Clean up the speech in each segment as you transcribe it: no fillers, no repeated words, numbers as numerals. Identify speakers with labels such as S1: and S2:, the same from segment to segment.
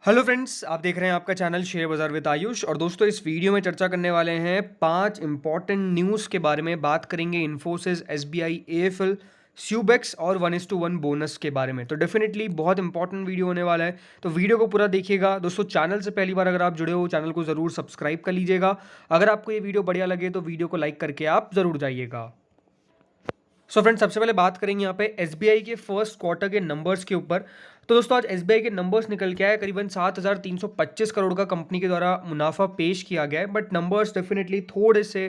S1: Hello friends, आप देख रहे हैं आपका चैनल शेयर बाजार विद आयुष। और दोस्तों, इस वीडियो में चर्चा करने वाले हैं 5 इंपॉर्टेंट न्यूज़ के बारे में। बात करेंगे इन्फोसिस, एसबीआई, एएफएल, स्यूबेक्स और 1:1 बोनस के बारे में। तो डेफिनेटली बहुत इंपॉर्टेंट वीडियो होने वाला है, तो वीडियो को पूरा देखिएगा। दोस्तों, चैनल से पहली बार अगर आप जुड़े हो, चैनल को ज़रूर सब्सक्राइब कर लीजिएगा। अगर आपको ये वीडियो बढ़िया लगे तो वीडियो को लाइक करके आप ज़रूर जाइएगा। सो फ्रेंड्स, सबसे पहले बात करेंगे यहाँ पे एसबीआई के फर्स्ट क्वार्टर के नंबर्स के ऊपर। तो दोस्तों, आज एसबीआई के नंबर्स निकल के आए। करीबन 7,325 करोड़ का कंपनी के द्वारा मुनाफा पेश किया गया है, बट नंबर्स डेफिनेटली थोड़े से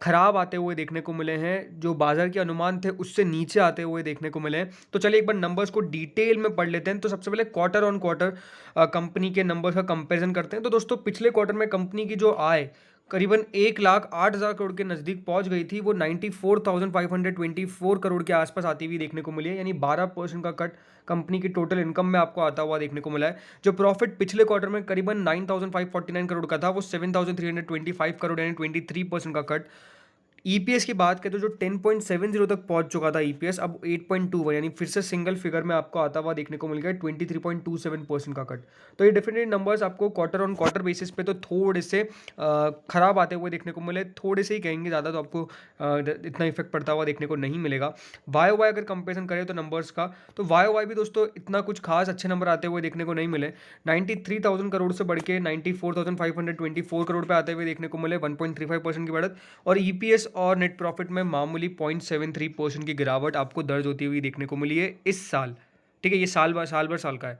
S1: खराब आते हुए देखने को मिले हैं। जो बाजार के अनुमान थे उससे नीचे आते हुए देखने को मिले हैं। तो चलिए एक बार नंबर्स को डिटेल में पढ़ लेते हैं। तो सबसे पहले क्वार्टर ऑन क्वार्टर कंपनी के नंबर्स का कंपेरिजन करते हैं। तो दोस्तों, पिछले क्वार्टर में कंपनी की जो आय करीबन 1,08,000 करोड़ के नज़दीक पहुंच गई थी। वो 94,524 करोड़ के आसपास आती हुई देखने को मिली है, यानी 12% का कट कंपनी की टोटल इनकम में आपको आता हुआ देखने को मिला है। जो प्रॉफिट पिछले क्वार्टर में करीबन 9,549 करोड़ का था, वो 7,325 करोड़ यानी 23% का कट। ईपीएस की बात करें तो जो 10.70 तक पहुंच चुका था ईपीएस, अब 8.21 यानी फिर से सिंगल फिगर में आपको आता हुआ देखने को मिल गया 23.27% का कट। तो ये डेफिनेटली नंबर्स आपको क्वार्टर ऑन क्वार्टर बेसिस पे तो थोड़े से खराब आते हुए देखने को मिले। थोड़े से ही कहेंगे, ज़्यादा तो आपको इतना इफेक्ट पड़ता हुआ देखने को नहीं मिलेगा। वाई वाई अगर कंपेरिजन करें तो नंबर्स का, तो वाई वाई भी दोस्तों इतना कुछ खास अच्छे नंबर आते हुए देखने को नहीं मिले। 93,000 करोड़ से बढ़ के 94,524 करोड़ पे आते हुए देखने को मिले, 1.35% की बढ़त। और ईपीएस और नेट प्रॉफिट में मामूली 0.73% की गिरावट आपको दर्ज होती हुई देखने को मिली है इस साल। ठीक है, ये साल का है।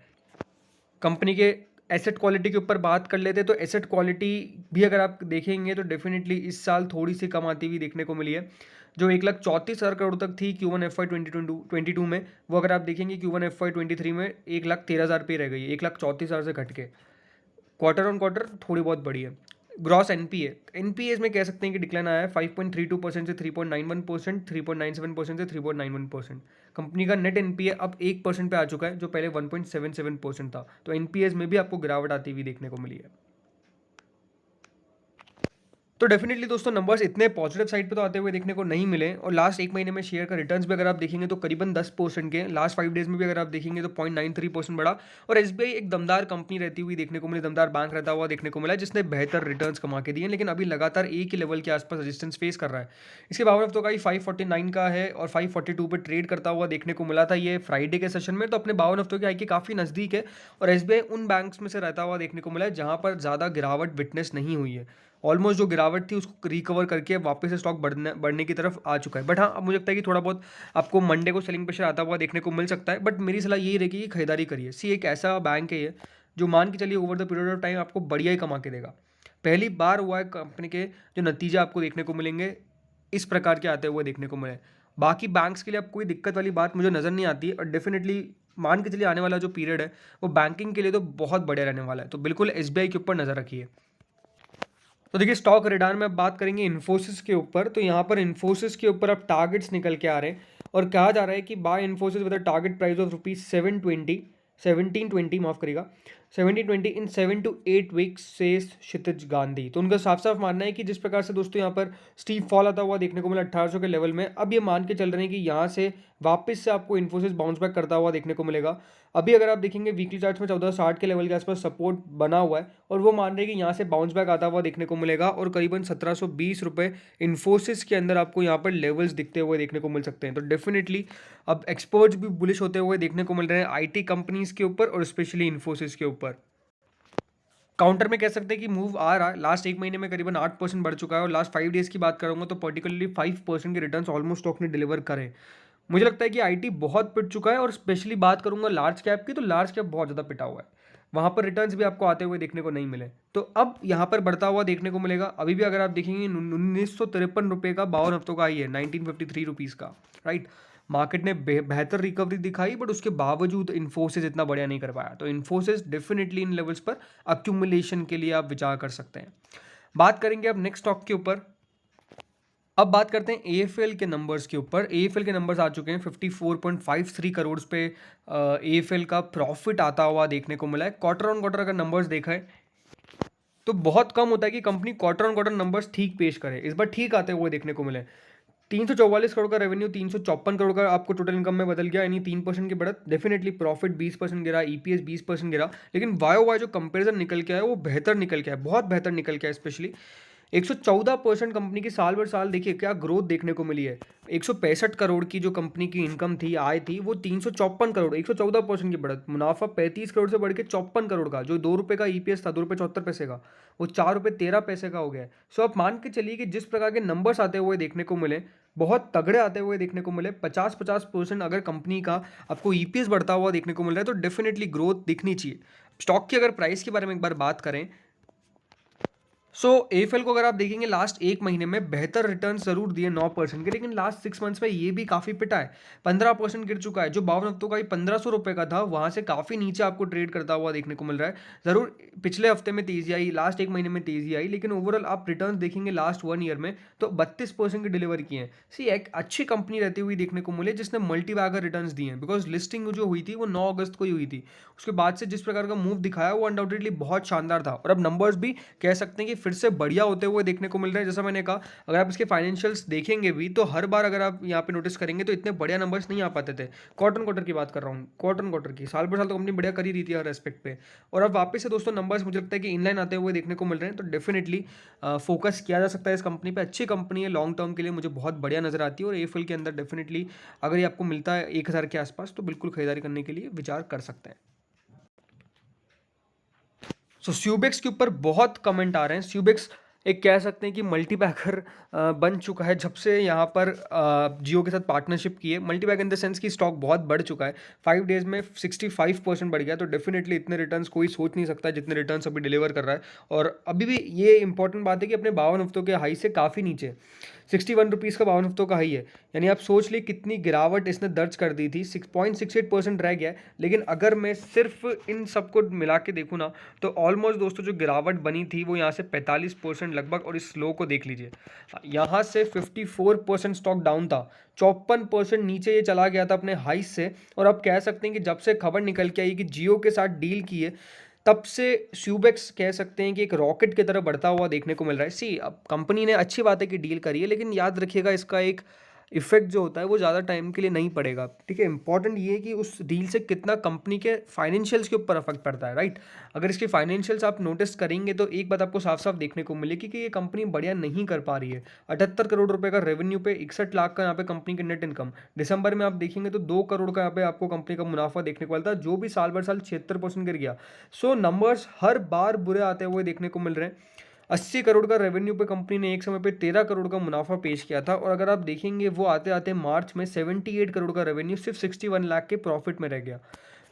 S1: कंपनी के एसेट क्वालिटी के ऊपर बात कर लेते हैं, तो एसेट क्वालिटी भी अगर आप देखेंगे तो डेफिनेटली इस साल थोड़ी सी कम आती हुई देखने को मिली है। जो 1,34,000 करोड़ तक थी Q1 FY 2022 में, वो अगर आप देखेंगे Q1 FY 23 में 1,13,000 पे रह गई है, 1,34,000 से घट के। क्वार्टर ऑन क्वार्टर थोड़ी बहुत बढ़ी है। ग्रॉस एनपीए में कह सकते हैं कि डिक्लाइन आया है 5.32% से 3.91%, 3.97% से 3.91%। कंपनी का नेट एनपीए अब 1% पे आ चुका है, जो पहले 1.77% था। तो एनपीएस में भी आपको गिरावट आती हुई देखने को मिली है। तो डेफिनेटली दोस्तों, नंबर्स इतने पॉजिटिव साइड पे तो आते हुए देखने को नहीं मिले। और लास्ट एक महीने में शेयर का रिटर्न्स भी अगर आप देखेंगे तो करीबन 10% के, लास्ट 5 डेज में भी अगर आप देखेंगे तो 0.93% बढ़ा। और एसबीआई एक दमदार कंपनी रहती हुई देखने को मिली, दमदार बैंक रहता हुआ देखने को मिला, जिसने बेहतर रिटर्न्स कमा के दिए, लेकिन अभी लगातार एक ही लेवल के आसपास रेजिस्टेंस फेस कर रहा है। इसके बावन हफ्तों का ही 549 का है और 542 पे ट्रेड करता हुआ देखने को मिला था ये फ्राइडे के सेशन में। तो अपने बावन हफ्तों के हाई के काफ़ी नज़दीक है। और एसबीआई उन बैंक्स में से रहता हुआ देखने को मिला है जहाँ पर ज़्यादा गिरावट विटनेस नहीं हुई है। ऑलमोस्ट जो गिरावट थी उसको रिकवर करके वापस से स्टॉक बढ़ने की तरफ आ चुका है। बट हाँ, अब मुझे लगता है कि थोड़ा बहुत आपको मंडे को सेलिंग प्रेशर आता हुआ देखने को मिल सकता है। बट मेरी सलाह यही रहेगी कि खरीदारी करिए। सी एक ऐसा बैंक है ये, जो मान के चलिए over the period of time आपको बढ़िया ही कमा के देगा। पहली बार हुआ है कंपनी के जो नतीजे आपको देखने को मिलेंगे इस प्रकार के आते हुए देखने को मिले। बाकी बैंक्स के लिए अब कोई दिक्कत वाली बात मुझे नज़र नहीं आती है। और डेफिनेटली मान के चलिए आने वाला जो पीरियड है वो बैंकिंग के लिए तो बहुत बढ़िया रहने वाला है। तो बिल्कुल एसबीआई के ऊपर नज़र रखिए। तो देखिए, स्टॉक रेडार में अब बात करेंगे इन्फोसिस के ऊपर। तो यहाँ पर इन्फोसिस के ऊपर अब टारगेट्स निकल के आ रहे हैं और कहा जा रहा है कि buy Infosys with a target price of ₹1720 माफ करिएगा 1720 इन 7 to 8 वीक्स से क्षितिज गांधी। तो उनका साफ साफ मानना है कि जिस प्रकार से दोस्तों यहाँ पर स्टीप फॉल आता हुआ देखने को मिला 1800 के लेवल में, अब ये मान के चल रहे हैं कि यहाँ से वापस से आपको इन्फोसिस बाउंस बैक करता हुआ देखने को मिलेगा। अभी अगर आप देखेंगे वीकली चार्ट्स में 1460 के लेवल के आसपास सपोर्ट बना हुआ है और वो मान रहे हैं कि यहाँ से बाउंस बैक आता हुआ देखने को मिलेगा और करीबन 1720 रुपये इन्फोसिस के अंदर आपको यहाँ पर लेवल्स दिखते हुए देखने को मिल सकते हैं। तो डेफिनेटली अब एक्सपर्ट्स भी बुलिश होते हुए देखने को मिल रहे हैं आईटी कंपनीज के ऊपर और स्पेशली इन्फोसिस के ऊपर। काउंटर में कह सकते हैं कि मूव आ रहा है। लास्ट एक महीने में करीबन 8% बढ़ चुका है और लास्ट 5 डेज की बात करूंगा तो पर्टिकुलरली 5% के रिटर्न्स ऑलमोस्ट स्टॉक ने डिलीवर करे। मुझे लगता है कि आईटी बहुत पिट चुका है और स्पेशली बात करूंगा लार्ज कैप की, तो लार्ज कैप बहुत ज़्यादा पिटा हुआ है। वहाँ पर रिटर्न्स भी आपको आते हुए देखने को नहीं मिले। तो अब यहाँ पर बढ़ता हुआ देखने को मिलेगा। अभी भी अगर आप देखेंगे 1953 रुपये का 52 हफ्तों का आई है, 1953 रुपीज़ का, राइट। मार्केट ने बेहतर रिकवरी दिखाई, बट उसके बावजूद इन्फोसिस इतना बढ़िया नहीं कर पाया। तो इन्फोसिस डेफिनेटली इन लेवल्स पर अक्यूमुलेशन के लिए आप विचार कर सकते हैं। बात करेंगे अब नेक्स्ट स्टॉक के ऊपर। अब बात करते हैं एएफएल के नंबर्स के ऊपर। एएफएल के नंबर्स आ चुके हैं 54.53 करोड़ पे। एएफएल का प्रॉफिट आता हुआ देखने को मिला है। क्वार्टर ऑन क्वार्टर अगर नंबर्स देखा है तो बहुत कम होता है कि company quarter on quarter numbers ठीक पेश करे। इस बार ठीक आते हुए देखने को मिले। 344 करोड़ का रेवेन्यू 354 करोड़ का आपको टोटल इनकम में बदल गया, यानी 3% की बढ़त। डेफिनेटली प्रॉफिट 20% गिरा, ईपीएस 20% गिरा, लेकिन वाई वाई जो कंपैरिजन निकल के आया वो बेहतर निकल के आया, बहुत बेहतर निकल के आया। स्पेशली 114% कंपनी की साल भर साल देखिए क्या ग्रोथ देखने को मिली है। 165 करोड़ की जो कंपनी की इनकम थी, आय थी, वो 354 करोड़, 114% की बढ़त। मुनाफा 35 करोड़ से बढ़ के 54 करोड़ का, जो 2 रुपये का ईपीएस था, 2 रुपये 74 पैसे का, वो 4 रुपये 13 पैसे का हो गया है। सो आप मान के चलिए कि जिस प्रकार के नंबर्स आते हुए देखने को मिले, बहुत तगड़े आते हुए देखने को मिले। 50-50% अगर कंपनी का आपको ईपीएस बढ़ता हुआ देखने को मिल रहा है तो डेफिनेटली ग्रोथ दिखनी चाहिए। स्टॉक की अगर प्राइस के बारे में एक बार बात करें, सो एफएल को अगर आप देखेंगे लास्ट एक महीने में बेहतर रिटर्न जरूर दिए 9% के, लेकिन लास्ट 6 मंथ्स में ये भी काफी पिटा है, 15% गिर चुका है। जो 52 हफ्तों का ही 1500 रुपए का था, वहां से काफी नीचे आपको ट्रेड करता हुआ देखने को मिल रहा है। जरूर पिछले हफ्ते में तेजी आई, लास्ट एक महीने में तेजी आई, लेकिन ओवरऑल आप रिटर्न देखेंगे लास्ट 1 ईयर में तो 32% की डिलीवर किए हैं। सी एक अच्छी कंपनी रहती हुई देखने को मिले जिसने मल्टी बैगर रिटर्न दिए हैं, बिकॉज लिस्टिंग जो हुई थी वो 9 अगस्त को ही हुई थी। उसके बाद से जिस प्रकार का मूव दिखाया वो अनडाउटेडली बहुत शानदार था, और अब नंबर्स भी कह सकते हैं कि फिर से बढ़िया होते हुए देखने को मिल रहे हैं। जैसा मैंने कहा, अगर आप इसके फाइनेंशियल्स देखेंगे भी तो हर बार अगर आप यहाँ पे नोटिस करेंगे तो इतने बढ़िया नंबर्स नहीं आ पाते थे। क्वार्टर क्वार्टर की बात कर रहा हूँ, क्वार्टर क्वार्टर की, साल पर साल तो कंपनी बढ़िया कर ही रही थी हर एस्पेक्ट पे। और अब वापस से दोस्तों नंबर्स मुझे लगता है कि इनलाइन आते हुए देखने को मिल रहे हैं, तो डेफिनेटली फोकस किया जा सकता है इस कंपनी पे। अच्छी कंपनी है, लॉन्ग टर्म के लिए मुझे बहुत बढ़िया नजर आती है, और एफएल के अंदर डेफिनेटली अगर ये आपको मिलता है 1000 के आसपास तो बिल्कुल खरीदारी करने के लिए विचार कर सकते हैं। सो स्यूबेक्स के ऊपर बहुत कमेंट आ रहे हैं। स्यूबेक्स एक कह सकते हैं कि मल्टीबैगर बन चुका है जब से यहाँ पर जियो के साथ पार्टनरशिप की है। मल्टीबैग इन द सेंस की स्टॉक बहुत बढ़ चुका है, 5 डेज में 65% बढ़ गया, तो डेफिनेटली इतने रिटर्न्स कोई सोच नहीं सकता जितने रिटर्न्स अभी डिलीवर कर रहा है। और अभी भी ये इंपॉर्टेंट बात है कि अपने 52 हफ्तों के हाई से काफ़ी नीचे, 61 रुपीज़ का 52 हफ्तों का हाई है, यानी आप सोच ली कितनी गिरावट इसने दर्ज कर दी थी। 6.68% रह गया है, लेकिन अगर मैं सिर्फ इन सबको मिला के देखूँ ना तो ऑलमोस्ट दोस्तों जो गिरावट बनी थी वो यहाँ से 45% लगभग। और इस लो को देख लीजिए, यहाँ से 54% स्टॉक डाउन था, 54% नीचे ये चला गया था अपने हाई से। और आप कह सकते हैं कि जब से खबर निकल के आई कि जियो के साथ डील की है, तब से स्यूबेक्स कह सकते हैं कि एक रॉकेट की तरह बढ़ता हुआ देखने को मिल रहा है। सी अब कंपनी ने अच्छी बात है कि डील करी है, लेकिन याद रखिएगा इसका एक इफेक्ट जो होता है वो ज़्यादा टाइम के लिए नहीं पड़ेगा, ठीक है। इंपॉर्टेंट ये है कि उस डील से कितना कंपनी के फाइनेंशियल्स के ऊपर इफेक्ट पड़ता है, राइट। अगर इसके फाइनेंशियल्स आप नोटिस करेंगे तो एक बात आपको साफ साफ देखने को मिलेगी कि ये कंपनी बढ़िया नहीं कर पा रही है। 78 करोड़ रुपए का रेवेन्यू पे 61 लाख का यहाँ पे कंपनी की नेट इनकम। दिसंबर में आप देखेंगे तो 2 करोड़ का यहाँ पे आपको कंपनी का मुनाफा देखने को मिलता है, जो भी साल भर साल 76% गिर गया। सो नंबर्स हर बार बुरे आते हुए देखने को मिल रहे हैं। 80 करोड़ का रेवेन्यू पे कंपनी ने एक समय पे 13 करोड़ का मुनाफा पेश किया था, और अगर आप देखेंगे वो आते आते मार्च में 78 करोड़ का रेवेन्यू सिर्फ 61 लाख के प्रॉफिट में रह गया।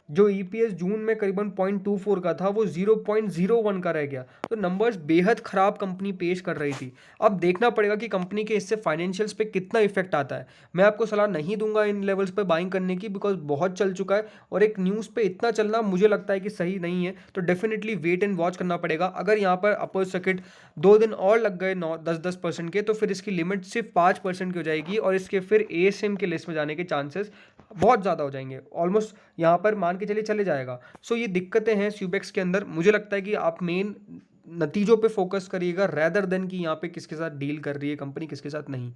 S1: जो ईपीएस जून में करीबन 0.24 का था वो 0.01 का रह गया। तो नंबर्स बेहद खराब कंपनी पेश कर रही थी। अब देखना पड़ेगा कि कंपनी के इससे फाइनेंशियल्स पे कितना इफेक्ट आता है। मैं आपको सलाह नहीं दूंगा इन लेवल्स पे बाइंग करने की, बिकॉज बहुत चल चुका है, और एक न्यूज़ पे इतना चलना मुझे लगता है कि सही नहीं है। तो डेफिनेटली वेट एंड वॉच करना पड़ेगा। अगर यहाँ पर अपर सर्किट 2 दिन और लग गए 9-10% के, तो फिर इसकी लिमिट सिर्फ 5% की हो जाएगी, और इसके फिर एएसएम के लिस्ट में जाने के चांसेस बहुत ज़्यादा हो जाएंगे, ऑलमोस्ट यहाँ पर मान के चलिए चले जाएगा। सो ये दिक्कतें हैं स्यूबेक्स के अंदर। मुझे लगता है कि आप मेन नतीजों पे फोकस करिएगा रैदर देन कि यहाँ पे किसके साथ डील कर रही है कंपनी, किसके साथ नहीं।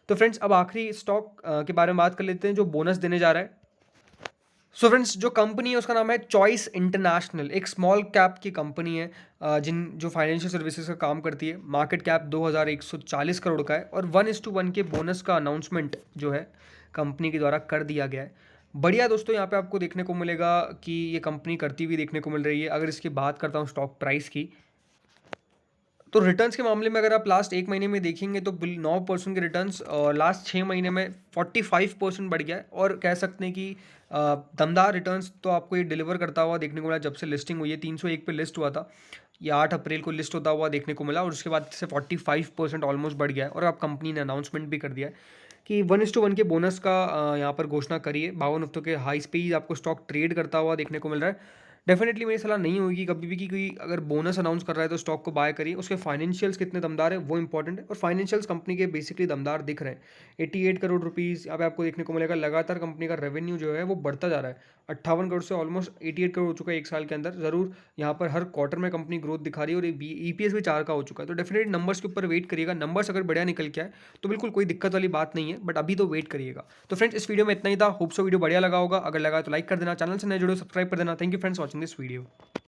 S1: तो फ्रेंड्स अब आखिरी स्टॉक के बारे में बात कर लेते हैं जो बोनस देने जा रहा है। सो फ्रेंड्स जो कंपनी है उसका नाम है चॉइस इंटरनेशनल, एक स्मॉल कैप की कंपनी है जो फाइनेंशियल सर्विसेज का काम करती है। मार्केट कैप 2140 करोड़ का है, और 1:1 के बोनस का अनाउंसमेंट जो है कंपनी के द्वारा कर दिया गया है। बढ़िया दोस्तों, यहाँ पे आपको देखने को मिलेगा कि ये कंपनी करती हुई देखने को मिल रही है। अगर इसकी बात करता हूँ स्टॉक प्राइस की, तो रिटर्न्स के मामले में अगर आप लास्ट एक महीने में देखेंगे तो 9% के रिटर्न्स, और लास्ट 6 महीने में 45% बढ़ गया है। और कह सकते हैं कि दमदार रिटर्न्स तो आपको ये डिलीवर करता हुआ देखने को मिला जब से लिस्टिंग हुई है। 301 पे लिस्ट हुआ था, ये 8 अप्रैल को लिस्ट होता हुआ देखने को मिला, और उसके बाद से 45% ऑलमोस्ट बढ़ गया है। और अब कंपनी ने अनाउंसमेंट भी कर दिया है कि 1:1 के बोनस का यहाँ पर घोषणा करिए। 52 हफ्तों के हाई पे ही आपको स्टॉक ट्रेड करता हुआ देखने को मिल रहा है। डेफिनेटली मेरी सलाह नहीं होगी कभी भी कि कोई अगर बोनस अनाउंस कर रहा है तो स्टॉक को बाय करिए। उसके फाइनेंशियल्स कितने दमदार है वो इंपॉर्टेंट है, और फाइनेंशियल्स कंपनी के बेसिकली दमदार दिख रहे हैं। 88 करोड़ रुपीज़ यहाँ पे आपको देखने को मिलेगा। लगातार कंपनी का रेवेन्यू जो है वो बढ़ता जा रहा है, 58 करोड़ से ऑलमोस्ट 88 करोड़ हो चुका है एक साल के अंदर। ज़रूर यहाँ पर हर क्वार्टर में कंपनी ग्रोथ दिखा रही है, और ईपीएस भी 4 का हो चुका है। तो डेफिनेटली नंबर्स के ऊपर वेट करिएगा। नंबर्स अगर बढ़िया निकल के आए तो बिल्कुल कोई दिक्कत वाली बात नहीं है, बट अभी तो वेट करिएगा। तो फ्रेंड्स इस वीडियो में इतना ही था। होप सो वीडियो बढ़िया लगा होगा। अगर लगा तो लाइक कर देना, चैनल से नए जुड़ो सब्सक्राइब कर देना। Thank you friends watching this video.